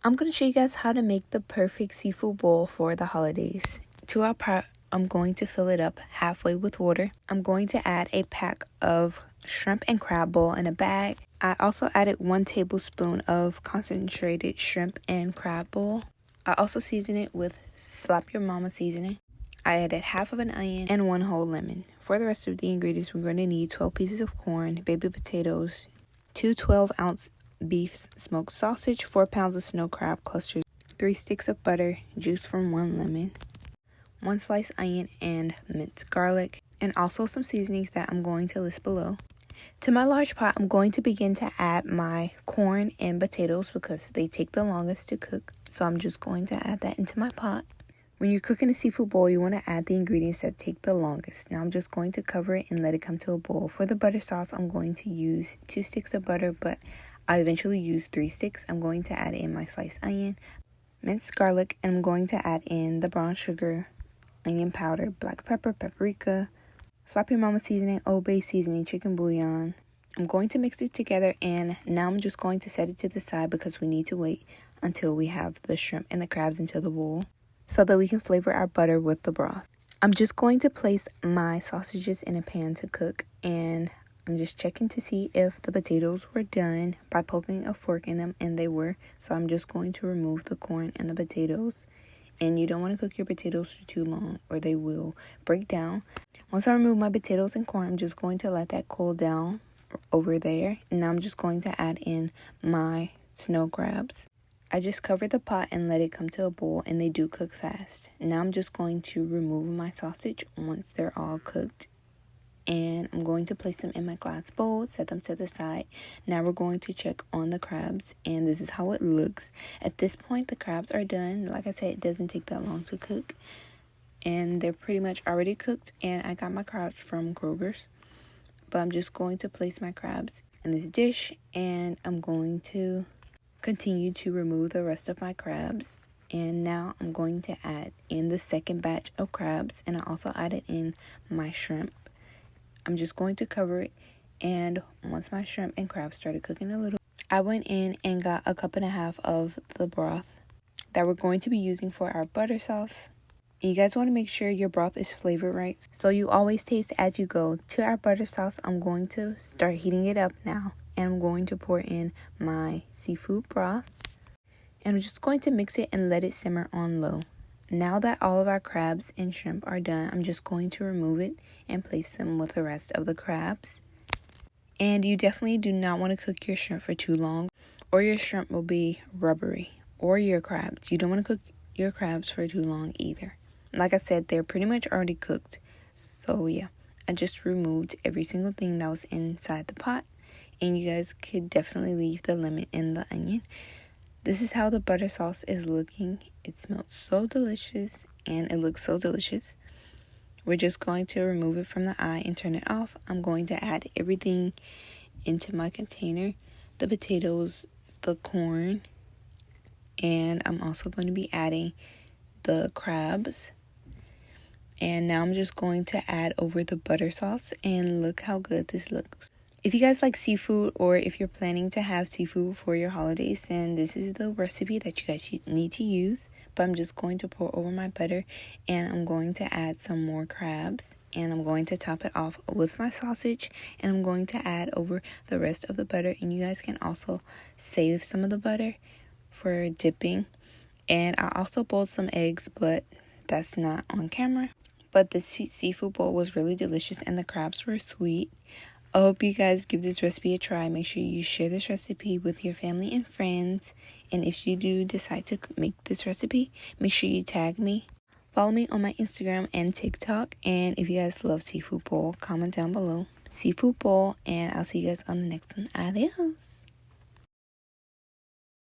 I'm going to show you guys how to make the perfect seafood bowl for the holidays. To our pot, I'm going to fill it up halfway with water. I'm going to add a pack of shrimp and crab bowl in a bag. I also added 1 tablespoon of concentrated shrimp and crab bowl. I also season it with Slap Your Mama seasoning. I added half of an onion and 1 whole lemon. For the rest of the ingredients, we're going to need 12 pieces of corn, baby potatoes, 2 12-ounce beef smoked sausage, 4 pounds of snow crab clusters, 3 sticks of butter, juice from 1 lemon, 1 sliced onion and minced garlic, and also some seasonings that I'm going to list below. To my large pot, I'm going to begin to add my corn and potatoes because they take the longest to cook. So I'm just going to add that into my pot. When you're cooking a seafood bowl, you want to add the ingredients that take the longest. Now I'm just going to cover it and let it come to a boil. For the butter sauce, I'm going to use 2 sticks of butter, but I eventually use 3 sticks. I'm going to add in my sliced onion, minced garlic, and I'm going to add in the brown sugar, onion powder, black pepper, paprika, Slap Your Mama seasoning, Old Bay seasoning, chicken bouillon. I'm going to mix it together, and now I'm just going to set it to the side because we need to wait until we have the shrimp and the crabs into the bowl so that we can flavor our butter with the broth. I'm just going to place my sausages in a pan to cook, and I'm just checking to see if the potatoes were done by poking a fork in them, and they were. So I'm just going to remove the corn and the potatoes. And you don't want to cook your potatoes for too long or they will break down. Once I remove my potatoes and corn, I'm just going to let that cool down over there. And now I'm just going to add in my snow crabs. I just covered the pot and let it come to a boil, and they do cook fast. Now I'm just going to remove my sausage once they're all cooked. And I'm going to place them in my glass bowl, set them to the side. Now we're going to check on the crabs, and this is how it looks. At this point, the crabs are done. Like I said, it doesn't take that long to cook. And they're pretty much already cooked, and I got my crabs from Kroger's. But I'm just going to place my crabs in this dish, and I'm going to continue to remove the rest of my crabs. And now I'm going to add in the second batch of crabs, and I also added in my shrimp. I'm just going to cover it, and once my shrimp and crabs started cooking a little, I went in and got a 1.5 cups of the broth that we're going to be using for our butter sauce. And you guys want to make sure your broth is flavored right, so you always taste as you go. To our butter sauce, I'm going to start heating it up now, and I'm going to pour in my seafood broth, and I'm just going to mix it and let it simmer on low. Now that all of our crabs and shrimp are done, I'm just going to remove it and place them with the rest of the crabs. And you definitely do not want to cook your shrimp for too long, or your shrimp will be rubbery. Or your crabs. You don't want to cook your crabs for too long either. Like I said, they're pretty much already cooked. So yeah, I just removed every single thing that was inside the pot. And you guys could definitely leave the lemon and the onion. This is how the butter sauce is looking. It smells so delicious, and it looks so delicious. We're just going to remove it from the eye and turn it off. I'm going to add everything into my container. The potatoes, the corn, and I'm also going to be adding the crabs. And now I'm just going to add over the butter sauce, and look how good this looks. If you guys like seafood, or if you're planning to have seafood for your holidays, then this is the recipe that you guys need to use. But I'm just going to pour over my butter, and I'm going to add some more crabs, and I'm going to top it off with my sausage, and I'm going to add over the rest of the butter. And you guys can also save some of the butter for dipping. And I also boiled some eggs, but that's not on camera. But the seafood bowl was really delicious, and the crabs were sweet. I hope you guys give this recipe a try. Make sure you share this recipe with your family and friends. And if you do decide to make this recipe, make sure you tag me. Follow me on my Instagram and TikTok. And if you guys love seafood bowl, comment down below. Seafood bowl, and I'll see you guys on the next one. Adios.